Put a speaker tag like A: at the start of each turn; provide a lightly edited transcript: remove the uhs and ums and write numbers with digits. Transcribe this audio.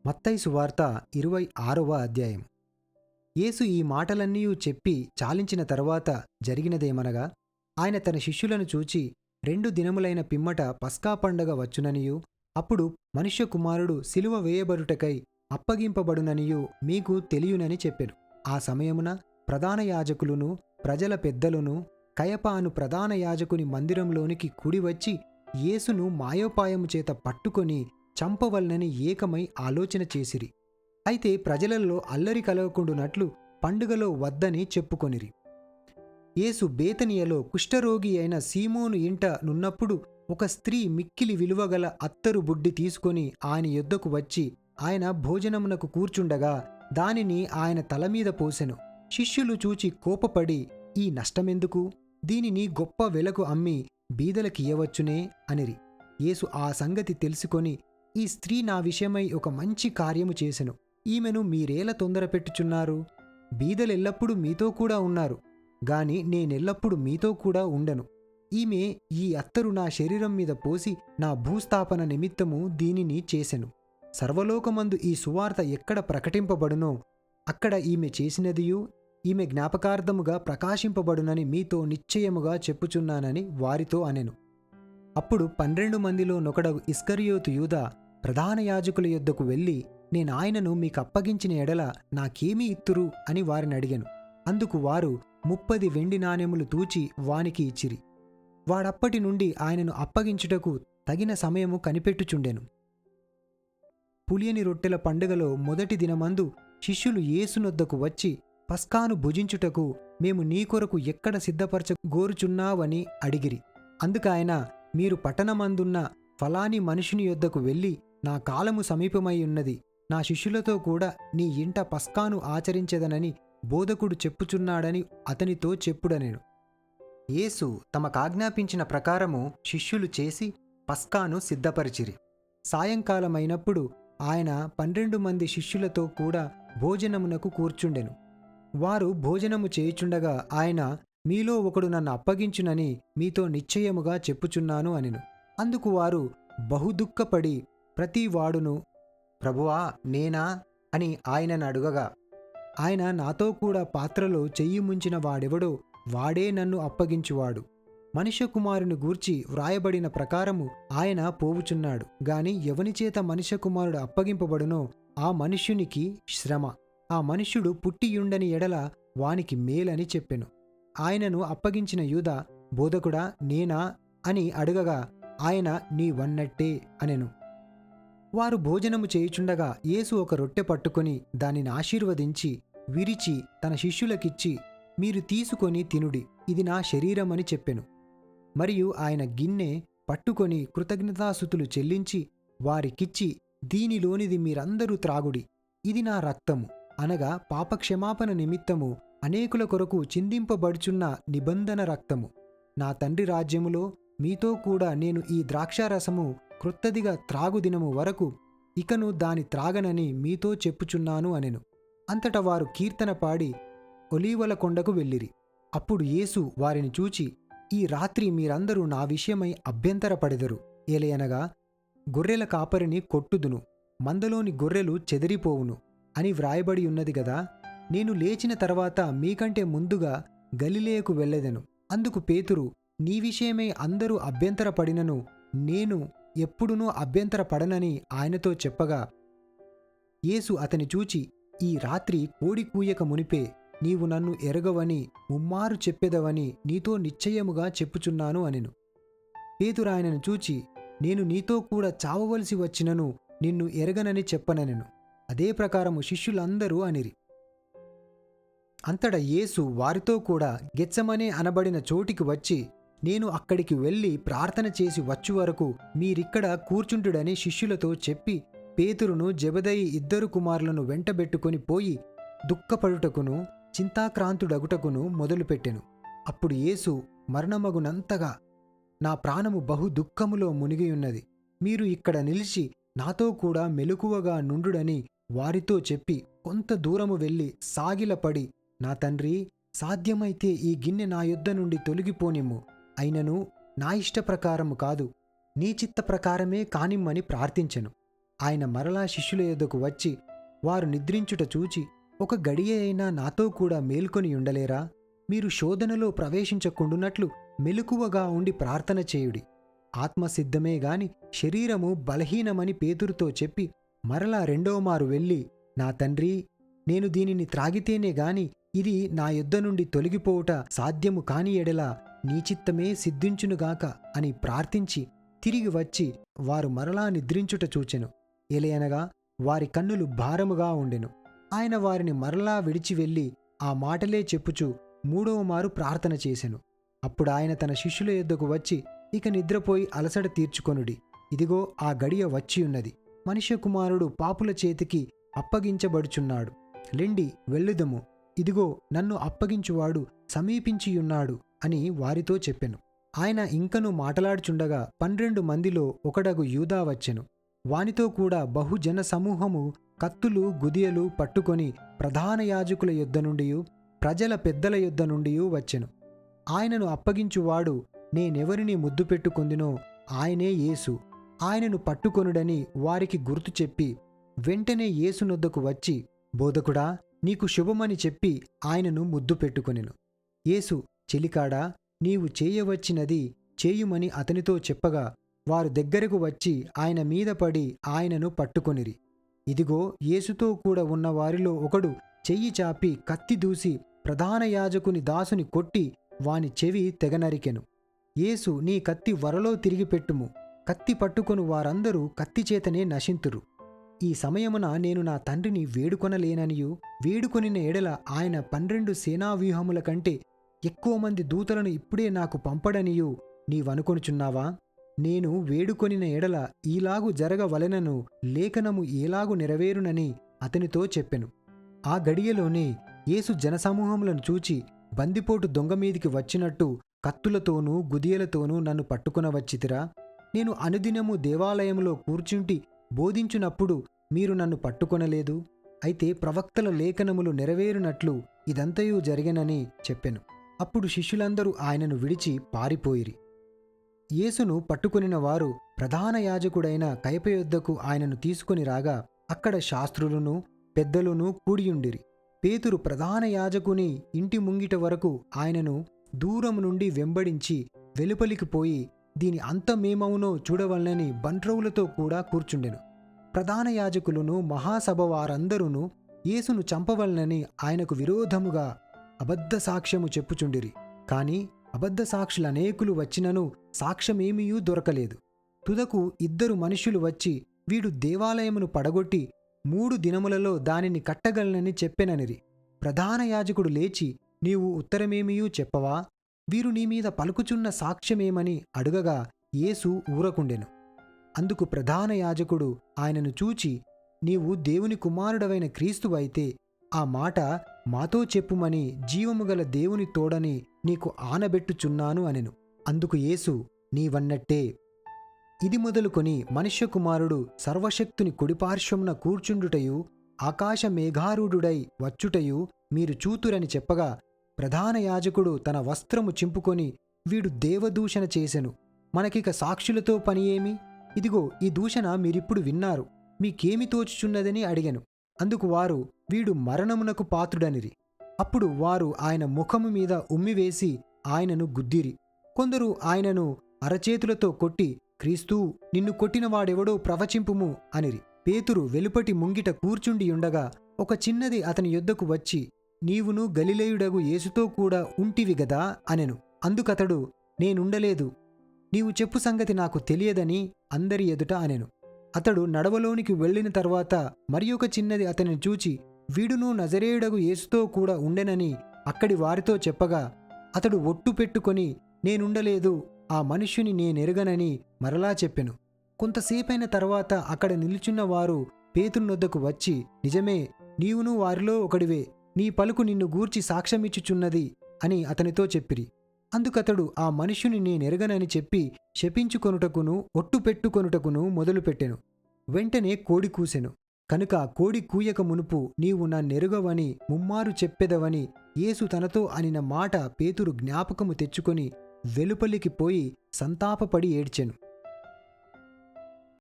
A: మత్తయి సువార్త 26వ అధ్యాయం. యేసు ఈ మాటలన్నీ చెప్పి చాలించిన తరువాత జరిగినదేమనగా, ఆయన తన శిష్యులను చూచి 2 దినములైన పిమ్మట పస్కా పండగ వచ్చుననియూ, అప్పుడు మనుష్య కుమారుడు సిలువ వేయబడుటకై అప్పగింపబడుననియూ మీకు తెలియునని చెప్పెను. ఆ సమయమున ప్రధాన యాజకులును ప్రజల పెద్దలును కయప అను ప్రధాన యాజకుని మందిరంలోనికి కూడివచ్చి యేసును మాయోపాయము చేత పట్టుకొని చంపవలనని ఏకమై ఆలోచన చేసిరి. అయితే ప్రజలలో అల్లరి కలగకుండునట్లు పండుగలో వద్దని చెప్పుకొనిరి. యేసు బేతనియలో కుష్ఠరోగి అయిన సీమోను ఇంట నున్నప్పుడు ఒక స్త్రీ మిక్కిలి విలువగల అత్తరు బుడ్డి తీసుకొని ఆయన యొద్దకు వచ్చి ఆయన భోజనమునకు కూర్చుండగా దానిని ఆయన తలమీద పోసెను. శిష్యులు చూచి కోపపడి, ఈ నష్టమెందుకు? దీనిని గొప్ప వెలకు అమ్మి బీదలకియ్యవచ్చునే అనిరి. యేసు ఆ సంగతి తెలుసుకొని, ఈ స్త్రీ నా విషయమై ఒక మంచి కార్యము చేసెను. ఈమెను మీరేల తొందర పెట్టుచున్నారు? బీదలెల్లప్పుడూ మీతో కూడా ఉన్నారు, గాని నేనెల్లప్పుడు మీతో కూడా ఉండను. ఈమె ఈ అత్తరు నా శరీరం మీద పోసి నా భూస్థాపన నిమిత్తము దీనిని చేసెను. సర్వలోకమందు ఈ సువార్త ఎక్కడ ప్రకటింపబడునో అక్కడ ఈమె చేసినదియు ఈమె జ్ఞాపకార్థముగా ప్రకాశింపబడునని మీతో నిశ్చయముగా చెప్పుచున్నానని వారితో అనెను. అప్పుడు 12 మందిలో నొకడగు ఇస్కరియోతు యూదా ప్రధాన యాజకుల యొద్దకు వెళ్ళి, నేనాయనను మీకప్పగించిన ఎడల నాకేమీ ఇత్తురు అని వారిని అడిగెను. అందుకు వారు 30 వెండి నాణెములు తూచి వానికి ఇచ్చిరి. వాడప్పటి నుండి ఆయనను అప్పగించుటకు తగిన సమయము కనిపెట్టుచుండెను. పులియని రొట్టెల పండుగలో మొదటి దినమందు శిష్యులు యేసునొద్దకు వచ్చి, పస్కాను భుజించుటకు మేము నీ కొరకు ఎక్కడ సిద్ధపరచగోరుచున్నావని అడిగిరి. అందుకాయన, మీరు పట్టణమందున్న ఫలాని మనుషుని యొద్దకు వెళ్ళి, నా కాలము సమీపమై ఉన్నది, నా శిష్యులతో కూడా నీ ఇంట పస్కాను ఆచరించెదనని బోధకుడు చెప్పుచున్నాడని అతనితో చెప్పుడనెను. యేసు తమకాజ్ఞాపించిన ప్రకారము శిష్యులు చేసి పస్కాను సిద్ధపరిచిరి. సాయంకాలమైనప్పుడు ఆయన 12 మంది శిష్యులతో కూడా భోజనమునకు కూర్చుండెను. వారు భోజనము చేయుచుండగా ఆయన, మీలో ఒకడు నన్ను అప్పగించునని మీతో నిశ్చయముగా చెప్పుచున్నాను అనెను. అందుకు వారు బహుదుఃఖపడి ప్రతి వాడును, ప్రభువా నేనా అని ఆయనను అడుగగా, ఆయన, నాతో కూడా పాత్రలో చెయ్యి ముంచిన వాడెవడో వాడే నన్ను అప్పగించువాడు. మనుష్య కుమారుని గూర్చి వ్రాయబడిన ప్రకారము ఆయన పోవుచున్నాడు, గాని ఎవనిచేత మనుష్య కుమారుడు అప్పగింపబడునో ఆ మనుష్యునికి శ్రమ. ఆ మనుష్యుడు పుట్టియుండని ఎడల వానికి మేలని చెప్పెను. ఆయనను అప్పగించిన యూదా, బోధకుడా నేనా అని అడగగా ఆయన, నీవన్నట్టే అనెను. వారు భోజనము చేయుచుండగా యేసు ఒక రొట్టె పట్టుకొని దానిని ఆశీర్వదించి విరిచి తన శిష్యులకిచ్చి, మీరు తీసుకొని తినుడి, ఇది నా శరీరమని చెప్పెను. మరియు ఆయన గిన్నె పట్టుకొని కృతజ్ఞతాస్తుతులు చెల్లించి వారికిచ్చి, దీనిలోనిది మీరందరూ త్రాగుడి, ఇది నా రక్తము, అనగా పాపక్షమాపణ నిమిత్తము అనేకుల కొరకు చిందింపబడుచున్న నిబంధన రక్తము. నా తండ్రి రాజ్యములో మీతో కూడా నేను ఈ ద్రాక్షారసము క్రొత్తదిగా త్రాగుదినము వరకు ఇకను దాని త్రాగనని మీతో చెప్పుచున్నాను అనెను. అంతటా వారు కీర్తన పాడి ఒలీవల కొండకు వెళ్ళిరి. అప్పుడు యేసు వారిని చూచి, ఈ రాత్రి మీరందరూ నా విషయమై అభ్యంతరపడెదరు. ఏలయనగా, గొర్రెల కాపరిని కొట్టుదును, మందలోని గొర్రెలు చెదిరిపోవును అని వ్రాయబడి ఉన్నది గదా. నేను లేచిన తర్వాత మీకంటే ముందుగా గలిలయకు వెళ్ళెదను. అందుకు పేతురు, నీ విషయమై అందరూ అభ్యంతరపడినను నేను ఎప్పుడునూ అభ్యంతరపడనని ఆయనతో చెప్పగా, యేసు అతని చూచి, ఈ రాత్రి కోడి కూయక మునిపే నీవు నన్ను ఎరగవని ముమ్మారు చెప్పెదవని నీతో నిశ్చయముగా చెప్పుచున్నాను అనెను. పేతురాయనను చూచి, నేను నీతో కూడా చావవలసి వచ్చినను నిన్ను ఎరగనని చెప్పననెను. అదే ప్రకారము శిష్యులందరూ అనిరి. అంతటా యేసు వారితో కూడా గెత్సెమనే అనబడిన చోటికి వచ్చి, నేను అక్కడికి వెళ్ళి ప్రార్థన చేసి వచ్చు వరకు మీరిక్కడ కూర్చుంటుడని శిష్యులతో చెప్పి, పేతురును జెబెదయి 2 కుమారులను వెంటబెట్టుకొని పోయి దుఃఖపడుటకును చింతాక్రాంతుడగుటకును మొదలుపెట్టెను. అప్పుడు యేసు మరణమగునంతగా, నా ప్రాణము బహు దుఃఖములో మునిగియున్నది, మీరు ఇక్కడ నిలిచి నాతో కూడా మెలకువగా నుండుడని వారితో చెప్పి కొంత దూరము వెళ్ళి సాగిలపడి, నా తండ్రి, సాధ్యమైతే ఈ గిన్నె నా యొద్ద నుండి తొలగిపోనిమ్ము, అయినను నా ఇష్ట ప్రకారము కాదు నీ చిత్త ప్రకారమే కానిమ్మని ప్రార్థించెను. ఆయన మరలా శిష్యుల యొద్దకు వచ్చి వారు నిద్రించుట చూచి, ఒక గడియ అయినా నాతో కూడా మేల్కొని ఉండలేరా? మీరు శోధనలో ప్రవేశించకుండునట్లు మెలకువగా ఉండి ప్రార్థన చేయుడి. ఆత్మసిద్ధమే గాని శరీరము బలహీనమని పేతురుతో చెప్పి మరలా రెండోమారు వెళ్ళి, నా తండ్రీ, నేను దీనిని త్రాగితేనే గాని ఇది నా యొద్ద నుండి తొలగిపోవుట సాధ్యము కాని ఎడల నీ చిత్తమే సిద్ధించునుగాక అని ప్రార్థించి తిరిగి వచ్చి వారు మరలా నిద్రించుట చూచెను. ఎలయనగా వారి కన్నులు భారముగా ఉండెను. ఆయన వారిని మరలా విడిచి వెళ్ళి ఆ మాటలే చెప్పుచు మూడవమారు ప్రార్థన చేసెను. అప్పుడాయన తన శిష్యుల యొద్దకు వచ్చి, ఇక నిద్రపోయి అలసట తీర్చుకొనుడి. ఇదిగో ఆ గడియ వచ్చియున్నది. మనుష్య కుమారుడు పాపుల చేతికి అప్పగించబడుచున్నాడు. లెండి, వెళ్ళుదము. ఇదిగో నన్ను అప్పగించువాడు సమీపించియున్నాడు అని వారితో చెప్పెను. ఆయన ఇంకను మాటలాడుచుండగా 12 మందిలో ఒకడగు యూదా వచ్చెను. వానితో కూడా బహుజన సమూహము కత్తులు గుదియలు పట్టుకొని ప్రధాన యాజకుల యొద్ద నుండియు ప్రజల పెద్దల యొద్ద నుండియు వచ్చెను. ఆయనను అప్పగించువాడు నేనెవరిని ముద్దు పెట్టుకొందినో ఆయనే యేసు, ఆయనను పట్టుకొనుడని వారికి గుర్తు చెప్పి వెంటనే యేసునొద్దకు వచ్చి, బోధకుడా, నీకు శుభమని చెప్పి ఆయనను ముద్దు పెట్టుకొనెను. యేసు, చెలికాడా, నీవు చేయవచ్చినది చేయుమని అతనితో చెప్పగా వారు దగ్గరకు వచ్చి ఆయన మీద పడి ఆయనను పట్టుకొనిరి. ఇదిగో యేసుతో కూడా ఉన్న వారిలో ఒకడు చెయ్యి చాపి కత్తి దూసి ప్రధాన యాజకుని దాసుని కొట్టి వాని చెవి తెగనరికెను. యేసు, నీ కత్తి వరలో తిరిగి పెట్టుము. కత్తి పట్టుకొను వారందరూ కత్తిచేతనే నశింతురు. ఈ సమయమున నేను నా తండ్రిని వేడుకొనలేననియు, వేడుకొనిన ఎడల ఆయన 12 సేనావ్యూహముల కంటే ఎక్కువ మంది దూతలను ఇప్పుడే నాకు పంపడనియు నీవనుకొనుచున్నావా? నేను వేడుకొనిన ఎడల ఈలాగు జరగవలెనను లేఖనము ఏలాగు నెరవేరునని అతనితో చెప్పెను. ఆ గడియలోనే యేసు జనసమూహములను చూచి, బందిపోటు దొంగమీదికి వచ్చినట్టు కత్తులతోనూ గుదియలతోనూ నన్ను పట్టుకునవచ్చితిరా? నేను అనుదినము దేవాలయములో కూర్చుంటి బోధించునప్పుడు మీరు నన్ను పట్టుకొనలేదు. అయితే ప్రవక్తల లేఖనములు నెరవేరునట్లు ఇదంతయు జరిగెనని చెప్పెను. అప్పుడు శిష్యులందరూ ఆయనను విడిచి పారిపోయిరి. యేసును పట్టుకొనిన వారు ప్రధాన యాజకుడైన కయప యొద్దకు ఆయనను తీసుకొని రాగా అక్కడ శాస్త్రులును పెద్దలును కూడియుండిరి. పేతురు ప్రధాన యాజకుని ఇంటి ముంగిట వరకు ఆయనను దూరం నుండి వెంబడించి వెలుపలికి పోయి దీని అంతమేమవునో చూడవలనని బంట్రవులతో కూడా కూర్చుండెను. ప్రధాన యాజకులను మహాసభ వారందరూను యేసును చంపవలనని ఆయనకు విరోధముగా అబద్ధ సాక్ష్యము చెప్పుచుండిరి. కాని అబద్ధ సాక్షులనేకులు వచ్చినను సాక్ష్యమేమీయూ దొరకలేదు. తుదకు 2 మనుష్యులు వచ్చి, వీడు దేవాలయమును పడగొట్టి 3 దినములలో దానిని కట్టగలనని చెప్పెననిరి. ప్రధాన యాజకుడు లేచి, నీవు ఉత్తరమేమియూ చెప్పవా? వీరు నీమీద పలుకుచున్న సాక్ష్యమేమని అడుగగా యేసు ఊరకుండెను. అందుకు ప్రధాన యాజకుడు ఆయనను చూచి, నీవు దేవుని కుమారుడవైన క్రీస్తువైతే ఆ మాట మాతో చెప్పుమని జీవముగల దేవుని తోడని నీకు ఆనబెట్టుచున్నాను అనెను. అందుకు యేసు, నీవన్నట్టే. ఇది మొదలుకొని మనుష్య కుమారుడు సర్వశక్తుని కుడిపార్శ్వమున కూర్చుండుటయు ఆకాశ మేఘారూఢుడై వచ్చుటయు మీరు చూతురని చెప్పగా ప్రధాన యాజకుడు తన వస్త్రము చింపుకొని, వీడు దేవదూషణ చేసెను, మనకిక సాక్షులతో పని ఏమి? ఇదిగో ఈ దూషణ మీరిప్పుడు విన్నారు, మీకేమి తోచుచున్నదని అడిగెను. అందుకు వారు, వీడు మరణమునకు పాత్రుడనిరి. అప్పుడు వారు ఆయన ముఖము మీద ఉమ్మివేసి ఆయనను గుద్దిరి. కొందరు ఆయనను అరచేతులతో కొట్టి, క్రీస్తూ, నిన్ను కొట్టినవాడెవడో ప్రవచింపుము అనిరి. పేతురు వెలుపటి ముంగిట కూర్చుండియుండగా ఒక చిన్నది అతని యొద్దకు వచ్చి, నీవును గలిలయుడగు యేసుతో కూడా ఉంటివి గదా అనెను. అందుకతడు, నేనుండలేదు, నీవు చెప్పు సంగతి నాకు తెలియదని అందరి ఎదుట అనెను. అతడు నడవలోనికి వెళ్ళిన తర్వాత మరియొక చిన్నది అతనిని చూచి, వీడును నజరేయుడగు యేసుతో కూడా ఉండెనని అక్కడి వారితో చెప్పగా అతడు ఒట్టు పెట్టుకొని, నేనుండలేదు, ఆ మనుష్యుని నేనెరుగనని మరలా చెప్పెను. కొంతసేపైన తర్వాత అక్కడ నిలుచున్న వారు పేతురునొద్దకు వచ్చి, నిజమే, నీవును వారిలో ఒకడివే, నీ పలుకు నిన్ను గూర్చి సాక్ష్యమిచ్చుచున్నది అని అతనితో చెప్పిరి. అందుకతడు ఆ మనుష్యుని నేనెరగనని చెప్పి శపించుకొనుటకును ఒట్టు పెట్టుకొనుటకును మొదలుపెట్టెను. వెంటనే కోడి కూసెను. కనుక కోడి కూయక మునుపు నీవు నన్నెరుగవని ముమ్మారు చెప్పెదవని యేసు తనతో అనిన మాట పేతురు జ్ఞాపకము తెచ్చుకొని వెలుపలికి పోయి సంతాపపడి ఏడ్చెను.